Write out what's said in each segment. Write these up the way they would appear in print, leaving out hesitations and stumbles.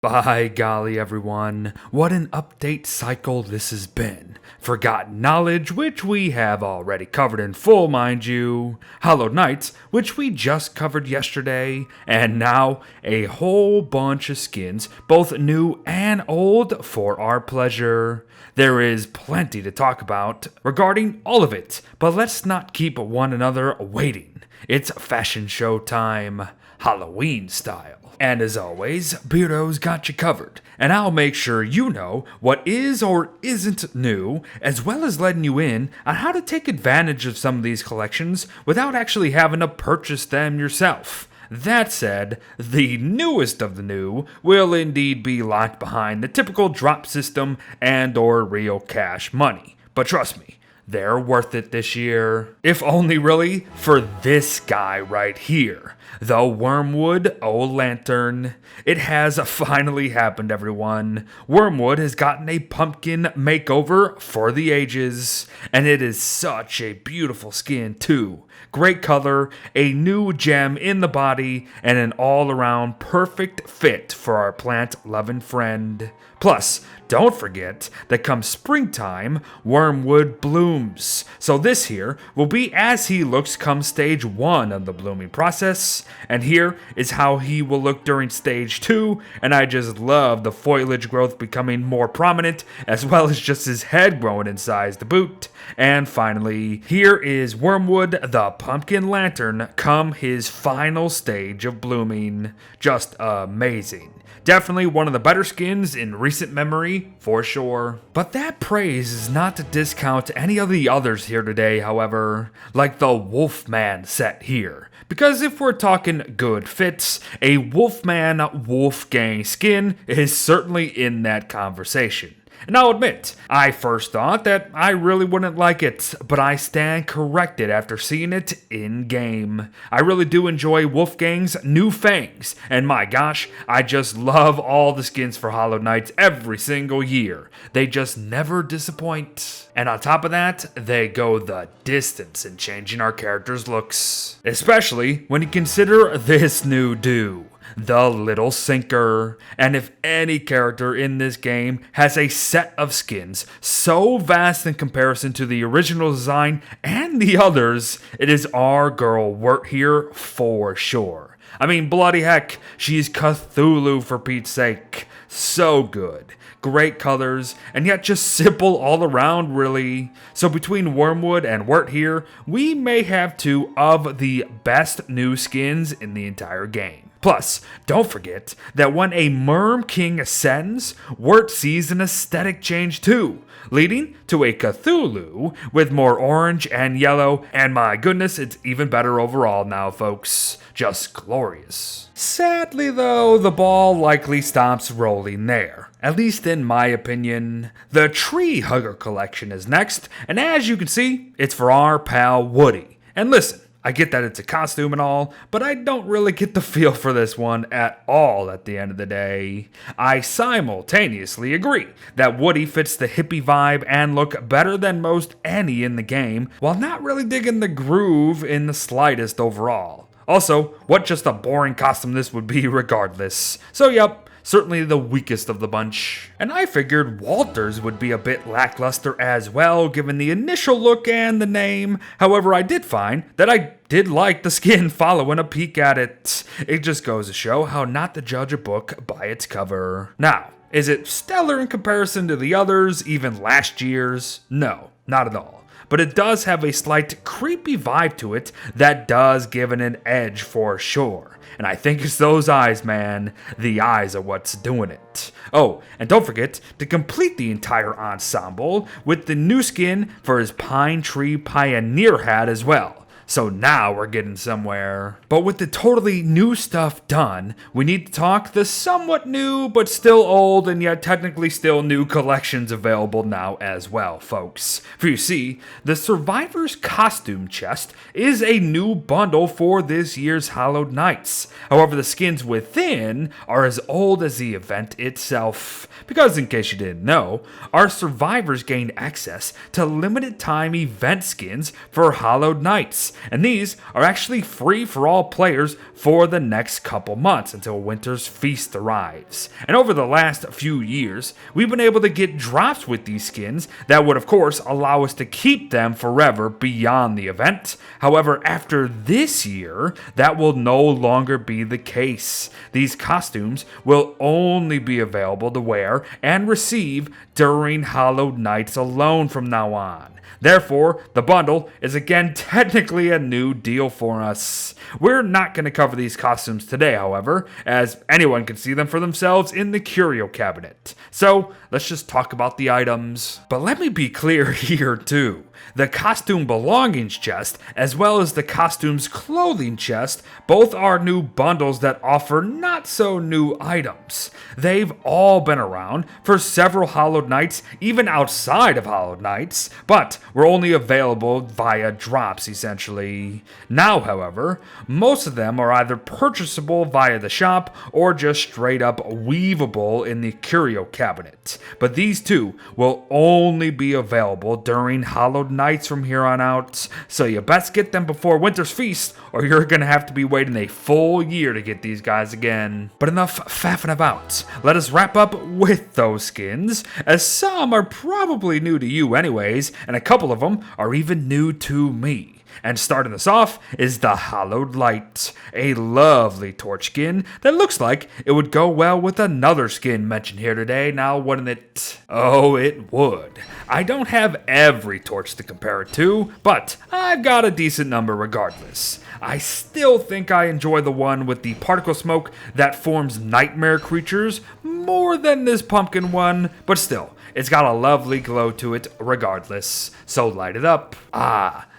By golly, everyone, what an update cycle this has been. Forgotten Knowledge, which we have already covered in full, mind you. Hallowed Knights, which we just covered yesterday. And now, a whole bunch of skins, both new and old, for our pleasure. There is plenty to talk about regarding all of it, but let's not keep one another waiting. It's fashion show time, Halloween style. And as always, Beardo's got you covered, and I'll make sure you know what is or isn't new, as well as letting you in on how to take advantage of some of these collections without actually having to purchase them yourself. That said, the newest of the new will indeed be locked behind the typical drop system and or real cash money. But trust me, they're worth it this year. If only really for this guy right here, the Wormwood Old Lantern. It has finally happened, everyone. Wormwood has gotten a pumpkin makeover for the ages, and it is such a beautiful skin too. Great color, a new gem in the body, and an all-around perfect fit for our plant-loving friend. Plus, don't forget that come springtime, Wormwood blooms. So this here will be as he looks come stage 1 of the blooming process, and here is how he will look during stage 2, and I just love the foliage growth becoming more prominent, as well as just his head growing in size to boot. And finally, here is Wormwood the Pumpkin Lantern come his final stage of blooming. Just amazing. Definitely one of the better skins in recent memory, for sure. But that praise is not to discount any of the others here today, however, like the Wolfman set here. Because if we're talking good fits, a Wolfman Wolfgang skin is certainly in that conversation. And I'll admit, I first thought that I really wouldn't like it, but I stand corrected after seeing it in-game. I really do enjoy Wolfgang's new fangs, and my gosh, I just love all the skins for Hallowed Knights every single year. They just never disappoint. And on top of that, they go the distance in changing our characters' looks. Especially when you consider this new do. The Little Sinker. And if any character in this game has a set of skins so vast in comparison to the original design and the others, it is our girl Wirt here for sure. I mean, bloody heck, she's Cthulhu for Pete's sake. So good. Great colors, and yet just simple all around, really. So between Wormwood and Wirt here, we may have two of the best new skins in the entire game. Plus, don't forget that when a Merm King ascends, Wirt sees an aesthetic change too, leading to a Cthulhu with more orange and yellow, and my goodness, it's even better overall now, folks. Just glorious. Sadly though, the ball likely stops rolling there. At least in my opinion. The Tree Hugger collection is next, and as you can see, it's for our pal Woody. And listen, I get that it's a costume and all, but I don't really get the feel for this one at all at the end of the day. I simultaneously agree that Woody fits the hippie vibe and look better than most any in the game, while not really digging the groove in the slightest overall. Also, what just a boring costume this would be regardless. So yep, certainly the weakest of the bunch. And I figured Walter's would be a bit lackluster as well, given the initial look and the name. However, I did find that I did like the skin following a peek at it. It just goes to show how not to judge a book by its cover. Now, is it stellar in comparison to the others, even last year's? No, not at all. But it does have a slight creepy vibe to it that does give it an edge for sure. And I think it's those eyes, man. The eyes are what's doing it. Oh, and don't forget to complete the entire ensemble with the new skin for his Pine Tree Pioneer hat as well. So now we're getting somewhere. But with the totally new stuff done, we need to talk the somewhat new but still old and yet technically still new collections available now as well, folks. For you see, the Survivor's Costume Chest is a new bundle for this year's Hallowed Knights. However, the skins within are as old as the event itself. Because in case you didn't know, our survivors gained access to limited time event skins for Hallowed Knights, and these are actually free for all players for the next couple months until Winter's Feast arrives. And over the last few years, we've been able to get drops with these skins that would of course allow us to keep them forever beyond the event. However, after this year, that will no longer be the case. These costumes will only be available to wear and receive during Hallowed Nights alone from now on. Therefore, the bundle is again technically a new deal for us. We're not going to cover these costumes today, however, as anyone can see them for themselves in the curio cabinet. So, let's just talk about the items. But let me be clear here too. The costume belongings chest, as well as the costumes clothing chest, both are new bundles that offer not so new items. They've all been around for several Hallowed Nights, even outside of Hallowed Nights, but were only available via drops essentially. Now, however, most of them are either purchasable via the shop or just straight up weavable in the curio cabinet. But these two will only be available during Hallowed Nights from here on out, so you best get them before Winter's Feast or you're gonna have to be waiting a full year to get these guys again. But enough faffing about. Let us wrap up with those skins, as some are probably new to you anyways, and a couple of them are even new to me. And starting us off is the Hallowed Light, a lovely torch skin that looks like it would go well with another skin mentioned here today, now wouldn't it? Oh, it would. I don't have every torch to compare it to, but I've got a decent number regardless. I still think I enjoy the one with the particle smoke that forms nightmare creatures more than this pumpkin one, but still, it's got a lovely glow to it regardless, so light it up.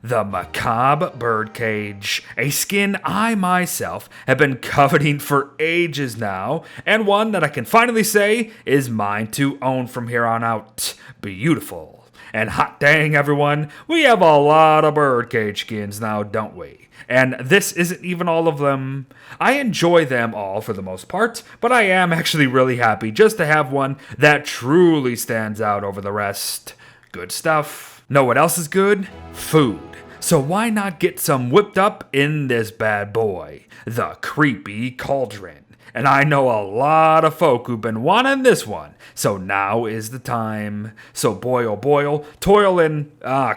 The Macabre Birdcage, a skin I myself have been coveting for ages now, and one that I can finally say is mine to own from here on out. Beautiful. And hot dang everyone, we have a lot of birdcage skins now, don't we? And this isn't even all of them. I enjoy them all for the most part, but I am actually really happy just to have one that truly stands out over the rest. Good stuff. Know what else is good? Food. So why not get some whipped up in this bad boy, the Creepy Cauldron. And I know a lot of folk who've been wanting this one, so now is the time. So boil, toil and,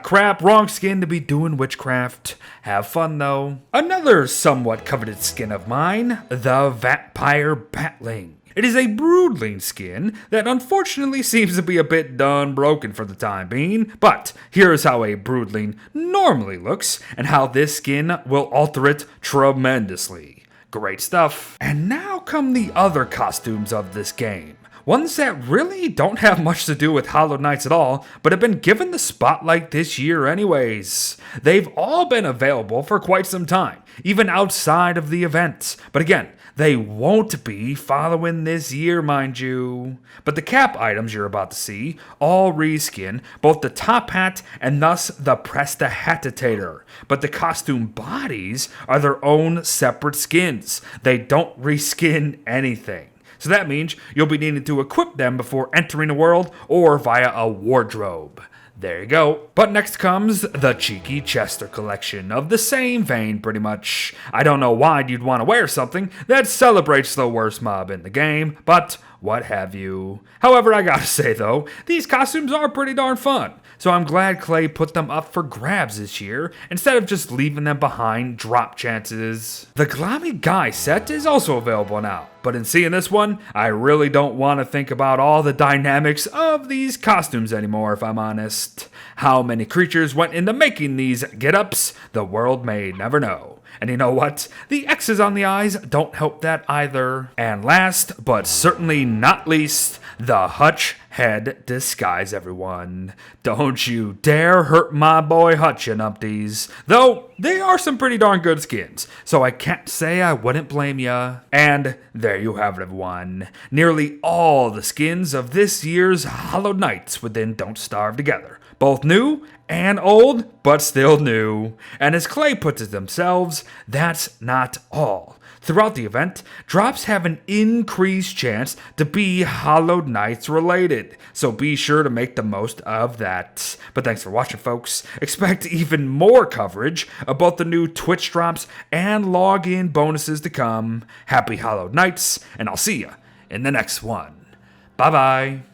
crap, wrong skin to be doing witchcraft. Have fun though. Another somewhat coveted skin of mine, the Vampire Batling. It is a broodling skin that unfortunately seems to be a bit done broken for the time being, but here's how a broodling normally looks and how this skin will alter it tremendously. Great stuff. And now come the other costumes of this game. Ones that really don't have much to do with Hallowed Nights at all, but have been given the spotlight this year anyways. They've all been available for quite some time, even outside of the event. But again, they won't be following this year, mind you. But the cap items you're about to see all reskin both the top hat and thus the Prestidigitator. But the costume bodies are their own separate skins. They don't reskin anything. So that means you'll be needing to equip them before entering the world or via a wardrobe. There you go. But next comes the Cheeky Chester collection, of the same vein pretty much. I don't know why you'd want to wear something that celebrates the worst mob in the game, but what have you. However, I gotta say though, these costumes are pretty darn fun. So I'm glad Clay put them up for grabs this year, instead of just leaving them behind drop chances. The Gloomy Guy set is also available now, but in seeing this one, I really don't want to think about all the dynamics of these costumes anymore, if I'm honest. How many creatures went into making these get-ups, the world may never know. And you know what? The X's on the eyes don't help that either. And last, but certainly not least, the Hutch Head Disguise, everyone. Don't you dare hurt my boy Hutch, you numpties. Though, they are some pretty darn good skins, so I can't say I wouldn't blame ya. And there you have it, everyone. Nearly all the skins of this year's Hallowed Nights within Don't Starve Together. Both new and old, but still new. And as Clay puts it themselves, that's not all. Throughout the event, drops have an increased chance to be Hallowed Knights related, so be sure to make the most of that. But thanks for watching, folks. Expect even more coverage about the new Twitch drops and login bonuses to come. Happy Hallowed Knights, and I'll see ya in the next one. Bye-bye.